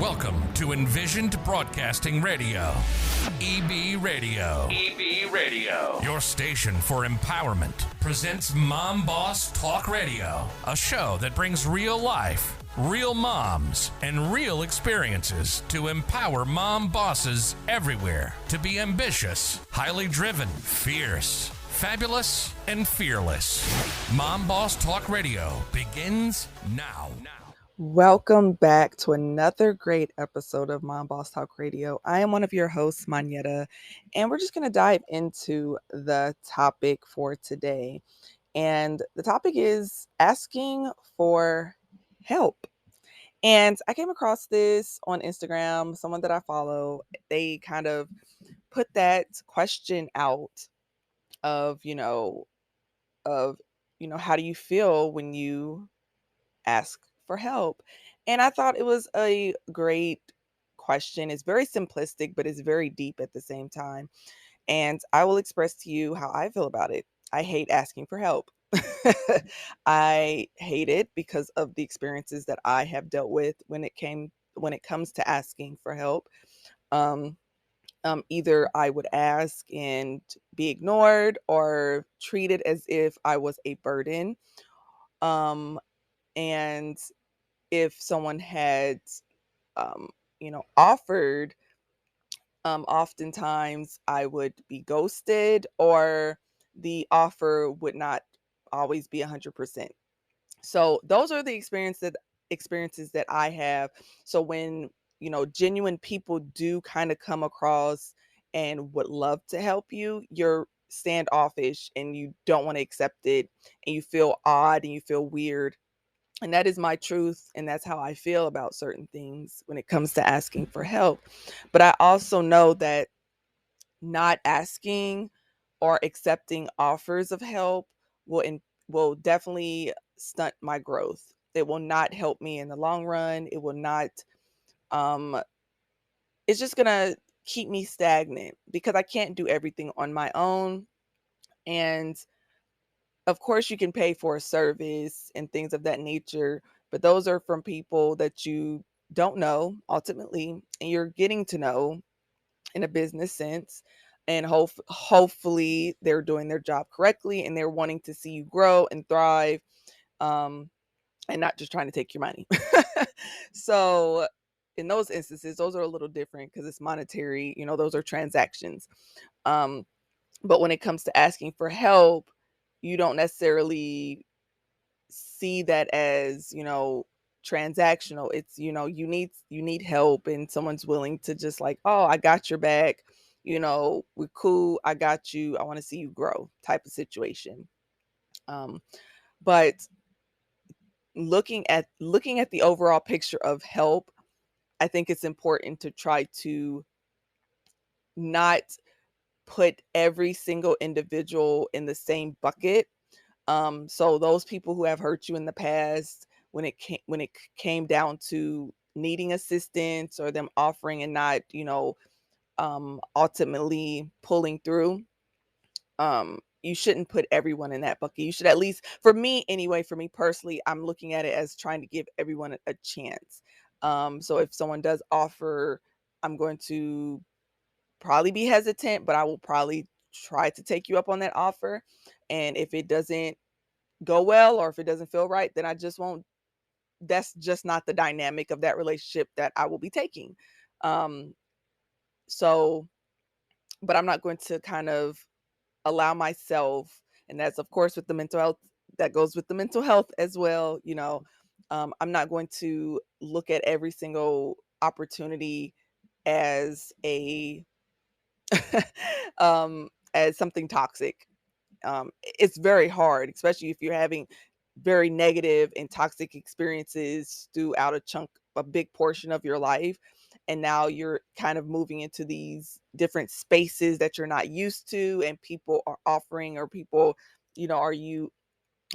Welcome to Envisioned Broadcasting Radio, EB Radio. EB Radio. Your station for empowerment presents Mom Boss Talk Radio, a show that brings real life, real moms, and real experiences to empower mom bosses everywhere to be ambitious, highly driven, fierce, fabulous, and fearless. Mom Boss Talk Radio begins now. Welcome back to another great episode of Mom Boss Talk Radio. I am one of your hosts, Manyetta, and we're just going to dive into the topic for today. And the topic is asking for help. And I came across this on Instagram, someone that I follow. They kind of put that question out of, how do you feel when you ask for help? And I thought it was a great question. It's very simplistic, but it's very deep at the same time. And I will express to you how I feel about it. I hate asking for help. I hate it because of the experiences that I have dealt with when it comes to asking for help. Either I would ask and be ignored or treated as if I was a burden. And if someone had, offered, oftentimes I would be ghosted or the offer would not always be 100%. So those are the experiences that I have. So when, genuine people do kind of come across and would love to help you, you're standoffish and you don't want to accept it and you feel odd and you feel weird. And that is my truth. And that's how I feel about certain things when it comes to asking for help. But I also know that not asking or accepting offers of help will definitely stunt my growth. It will not help me in the long run. It will not, it's just going to keep me stagnant because I can't do everything on my own. And of course, you can pay for a service and things of that nature, but those are from people that you don't know ultimately, and you're getting to know in a business sense. And hopefully they're doing their job correctly and they're wanting to see you grow and thrive, and not just trying to take your money. So in those instances, those are a little different because it's monetary, those are transactions. But when it comes to asking for help, you don't necessarily see that as, transactional. It's, you need help and someone's willing to just like, oh, I got your back, we're cool, I got you, I want to see you grow type of situation. But looking at the overall picture of help, I think it's important to try to not put every single individual in the same bucket. So those people who have hurt you in the past, when it came down to needing assistance or them offering and not, ultimately pulling through, you shouldn't put everyone in that bucket. You should, at least for me anyway, for me personally, I'm looking at it as trying to give everyone a chance. So if someone does offer, I'm going to probably be hesitant, but I will probably try to take you up on that offer. And if it doesn't go well or if it doesn't feel right, then I just won't. That's just not the dynamic of that relationship that I will be taking. So, but I'm not going to kind of allow myself, and that's of course with the mental health, that goes with the mental health as well. I'm not going to look at every single opportunity as a as something toxic. It's very hard, especially if you're having very negative and toxic experiences throughout a big portion of your life. And now you're kind of moving into these different spaces that you're not used to, and people are offering, or people, are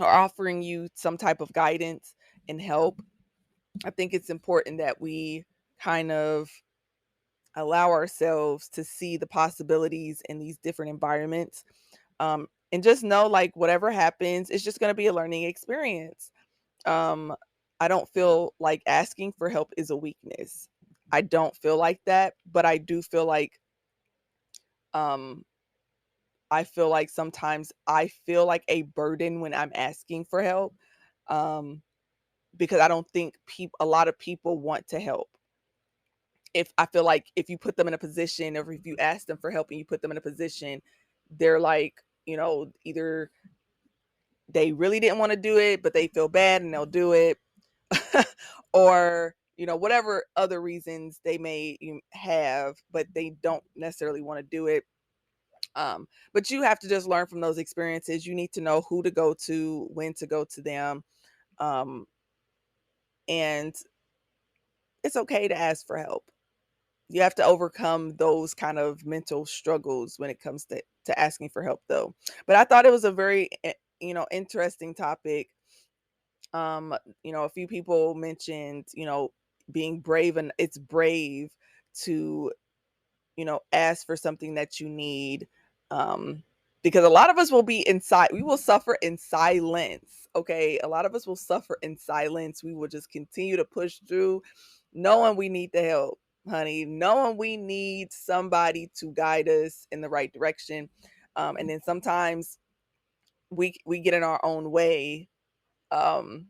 offering you some type of guidance and help. I think it's important that we kind of allow ourselves to see the possibilities in these different environments. And just know, like, whatever happens, it's just going to be a learning experience. I don't feel like asking for help is a weakness. I don't feel like that, but I do feel like um I feel like sometimes I feel like a burden when I'm asking for help. Um because I don't think a lot of people want to help. If I feel like if you put them in a position, or if you ask them for help and you put them in a position, they're like, either they really didn't want to do it, but they feel bad and they'll do it, or whatever other reasons they may have, but they don't necessarily want to do it. But you have to just learn from those experiences. You need to know who to go to, when to go to them, um, and it's okay to ask for help. You have to overcome those kind of mental struggles when it comes to asking for help, though. But I thought it was a very interesting topic. A few people mentioned, being brave, and it's brave to, ask for something that you need. Um, because a lot of us will be inside, we will suffer in silence. Okay. A lot of us will suffer in silence. We will just continue to push through, knowing we need the help, honey, knowing we need somebody to guide us in the right direction. And then sometimes we get in our own way. Um,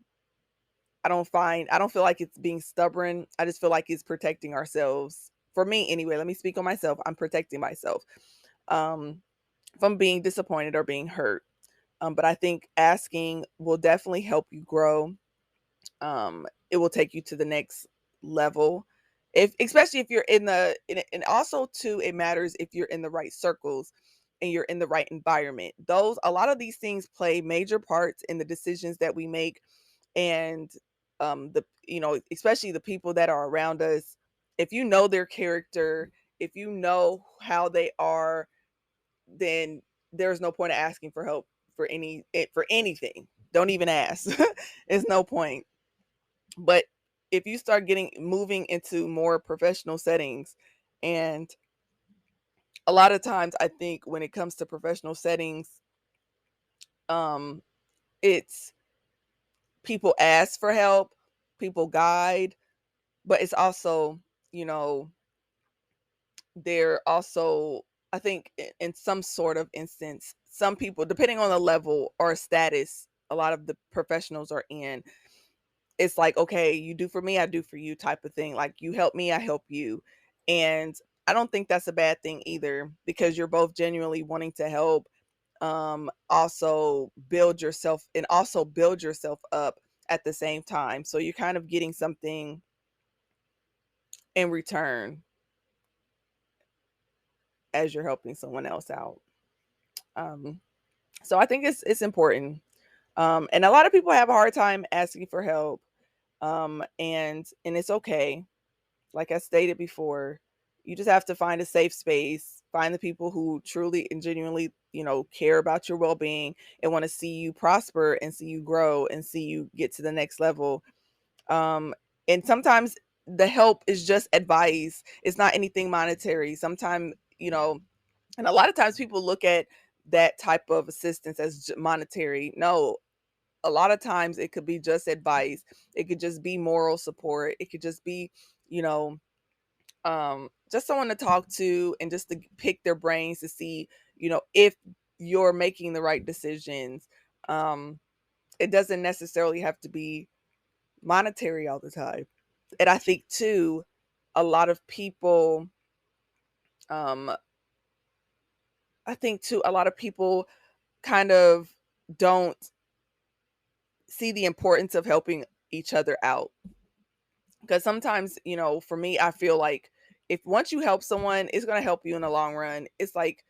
I don't feel like it's being stubborn. I just feel like it's protecting ourselves. For me anyway, let me speak on myself. I'm protecting myself um from being disappointed or being hurt. But I think asking will definitely help you grow. It will take you to the next level. If especially if you're and also too, it matters if you're in the right circles and you're in the right environment. Those A lot of these things play major parts in the decisions that we make, and especially the people that are around us. If you know their character, if you know how they are, then there's no point of asking for help for anything. Don't even ask. There's no point. But if you start getting moving into more professional settings, and a lot of times I think when it comes to professional settings, um it's people ask for help, people guide, but it's also, you know, they're also, I think, in some sort of instance, some people, depending on the level or status a lot of the professionals are in, it's like, okay, you do for me, I do for you type of thing. Like, you help me, I help you. And I don't think that's a bad thing either, because you're both genuinely wanting to help, also build yourself up at the same time. So you're kind of getting something in return as you're helping someone else out. Um, so I think it's important. And a lot of people have a hard time asking for help. And it's okay. Like I stated before, you just have to find a safe space, find the people who truly and genuinely, care about your well-being and want to see you prosper and see you grow and see you get to the next level. Um, and sometimes the help is just advice. It's not anything monetary. Sometimes, and a lot of times people look at that type of assistance as monetary. No, a lot of times it could be just advice. It could just be moral support. It could just be, you know, just someone to talk to and just to pick their brains to see, if you're making the right decisions. Um, it doesn't necessarily have to be monetary all the time. And a lot of people, um, I think too, a lot of people kind of don't see the importance of helping each other out. Because sometimes, for me, I feel like if once you help someone, it's going to help you in the long run. It's like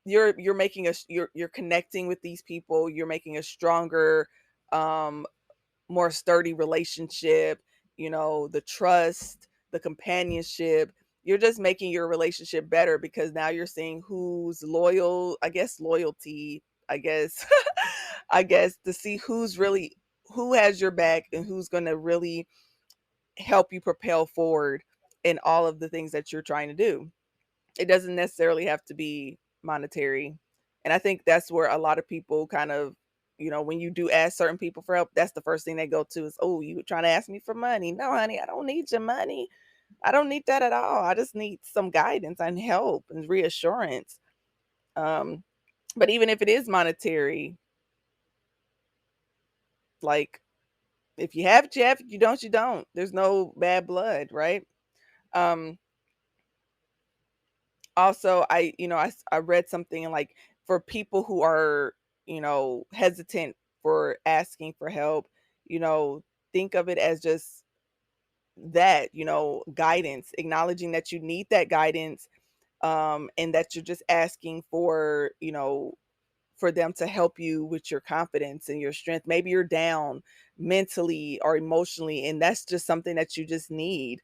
you're making you're connecting with these people, you're making a stronger, um more sturdy relationship, the trust, the companionship. You're just making your relationship better because now you're seeing who's loyal, I guess loyalty, I guess I guess to see who has your back and who's going to really help you propel forward in all of the things that you're trying to do. It doesn't necessarily have to be monetary. And I think that's where a lot of people kind of, when you do ask certain people for help, that's the first thing they go to is, oh, you trying to ask me for money? No, honey, I don't need your money. I don't need that at all. I just need some guidance and help and reassurance. Um, but even if it is monetary, like if you have Jeff, you don't, you don't. There's no bad blood, right? Um, Also, I read something like for people who are, hesitant for asking for help, you know, think of it as just that, guidance, acknowledging that you need that guidance, and that you're just asking for, for them to help you with your confidence and your strength. Maybe you're down mentally or emotionally, and that's just something that you just need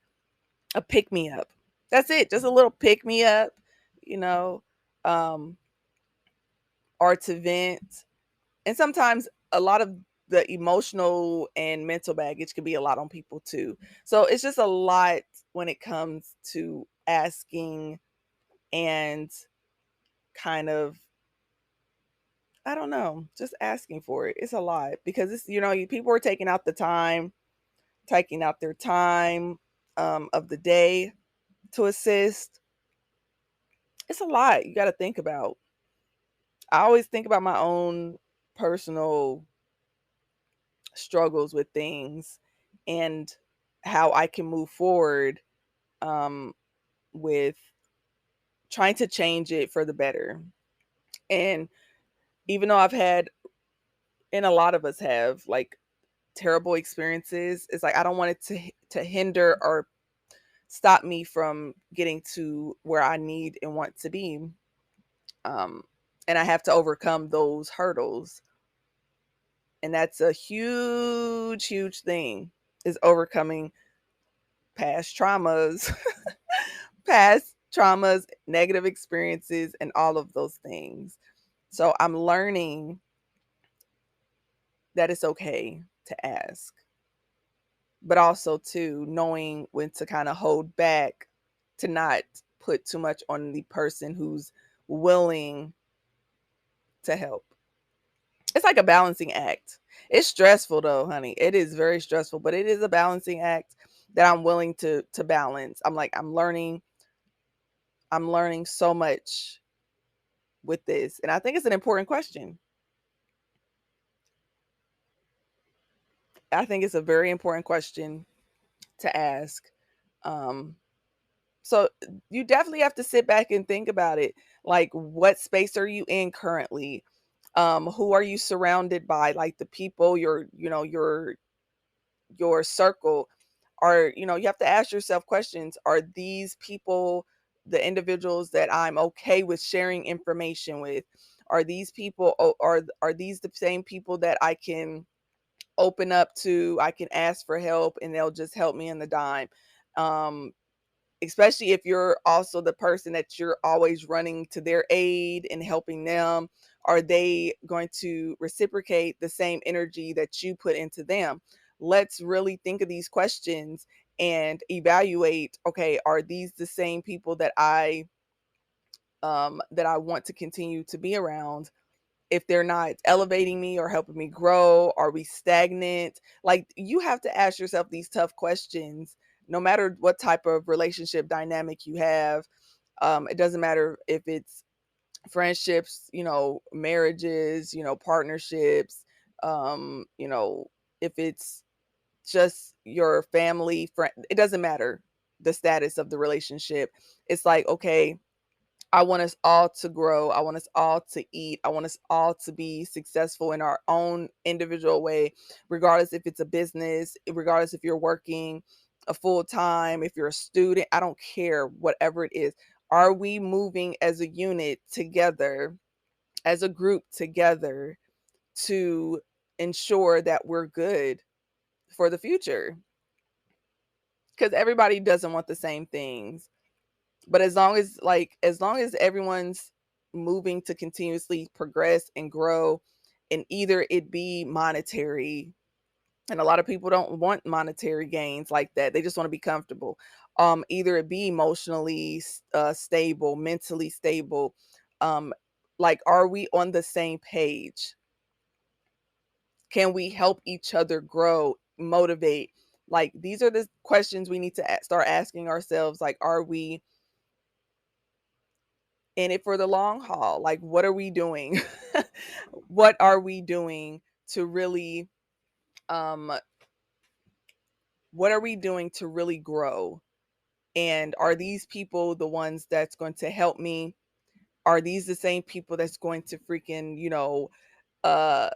a pick me up. That's it, just a little pick me up, you know, um, or to vent. And sometimes a lot of the emotional and mental baggage can be a lot on people too. So it's just a lot when it comes to asking and kind of, I don't know, just asking for it. It's a lot because it's, people are taking out their time of the day to assist. It's a lot you got to think about. I always think about my own personal struggles with things and how I can move forward um, with trying to change it for the better. And even though I've had, and a lot of us have, like terrible experiences, it's like I don't want it to hinder or stop me from getting to where I need and want to be. Um, and I have to overcome those hurdles. And that's a huge, huge thing, is overcoming past traumas, past traumas, negative experiences, and all of those things. So I'm learning that it's okay to ask, but also too knowing when to kind of hold back, to not put too much on the person who's willing to help. It's like a balancing act. It's stressful though, honey. It is very stressful, but it is a balancing act that I'm willing to balance. I'm learning so much with this. And I think it's an important question. I think it's a very important question to ask. Um, so you definitely have to sit back and think about it. Like, what space are you in currently? Who are you surrounded by? Like the people, your circle. Are, you have to ask yourself questions. Are these people the individuals that I'm okay with sharing information with? Are these people, are these the same people that I can open up to, I can ask for help and they'll just help me in the dime? Um, Especially if you're also the person that you're always running to their aid and helping them, are they going to reciprocate the same energy that you put into them? Let's really think of these questions and evaluate, okay, are these the same people that I want to continue to be around? If they're not elevating me or helping me grow, are we stagnant? Like, you have to ask yourself these tough questions no matter what type of relationship dynamic you have. It doesn't matter if it's friendships, marriages, partnerships, if it's just your family, friend, it doesn't matter the status of the relationship. It's like, okay, I want us all to grow. I want us all to eat. I want us all to be successful in our own individual way, regardless if it's a business, regardless if you're working a full time, if you're a student, I don't care, whatever it is. Are we moving as a unit together, as a group together, to ensure that we're good for the future? Because everybody doesn't want the same things. But as long as everyone's moving to continuously progress and grow, and either it be monetary, and a lot of people don't want monetary gains like that. They just want to be comfortable. Either it be emotionally stable, mentally stable. Um, like, are we on the same page? Can we help each other grow, motivate, Like, these are the questions we need to start asking ourselves. Like, are we in it for the long haul? Like, what are we doing? What are we doing to really, um, what are we doing to really grow? And are these people the ones that's going to help me? Are these the same people that's going to freaking, uh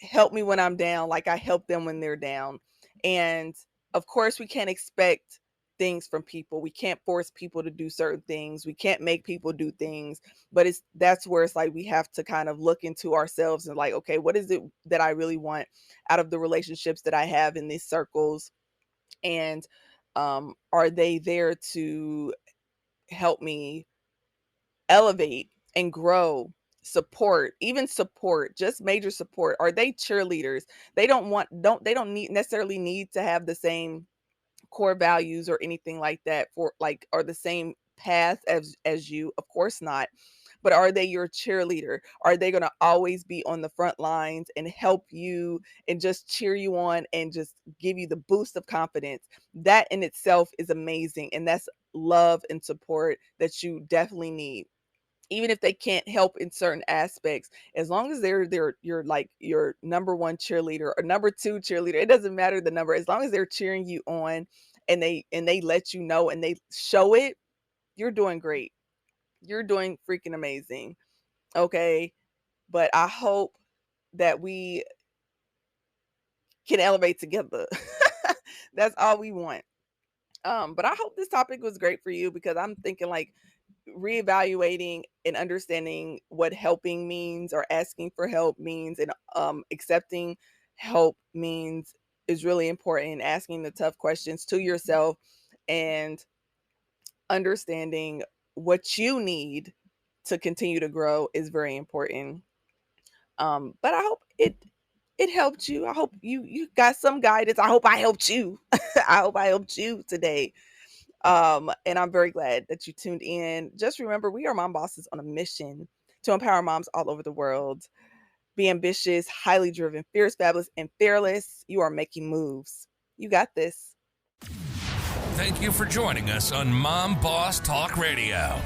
help me when I'm down like I help them when they're down? And of course we can't expect things from people. We can't force people to do certain things. We can't make people do things, but that's where it's like we have to kind of look into ourselves and like, okay, what is it that I really want out of the relationships that I have in these circles? And are they there to help me elevate and grow, support, just major support? Are they cheerleaders? They don't necessarily need to have the same core values or anything like that, for like, or the same path as you, of course not. But are they your cheerleader? Are they going to always be on the front lines and help you and just cheer you on and just give you the boost of confidence? That in itself is amazing, and that's love and support that you definitely need. Even if they can't help in certain aspects, as long as they're you're like your number one cheerleader or number two cheerleader, it doesn't matter the number. As long as they're cheering you on and they let you know and they show it, you're doing great. You're doing freaking amazing. Okay. But I hope that we can elevate together. That's all we want. But I hope this topic was great for you, because I'm thinking like reevaluating and understanding what helping means or asking for help means, and accepting help means is really important. And asking the tough questions to yourself and understanding what you need to continue to grow is very important. But I hope it helped you. I hope you got some guidance. I hope I helped you. I hope I helped you today. And I'm very glad that you tuned in. Just remember, we are Mom Bosses on a mission to empower moms all over the world. Be ambitious, highly driven, fierce, fabulous, and fearless. You are making moves. You got this. Thank you for joining us on Mom Boss Talk Radio.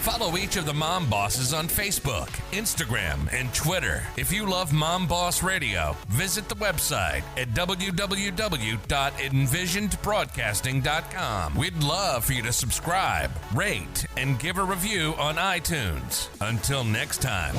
Follow each of the Mom Bosses on Facebook, Instagram, and Twitter. If you love Mom Boss Radio, visit the website at www.envisionedbroadcasting.com. We'd love for you to subscribe, rate, and give a review on iTunes. Until next time.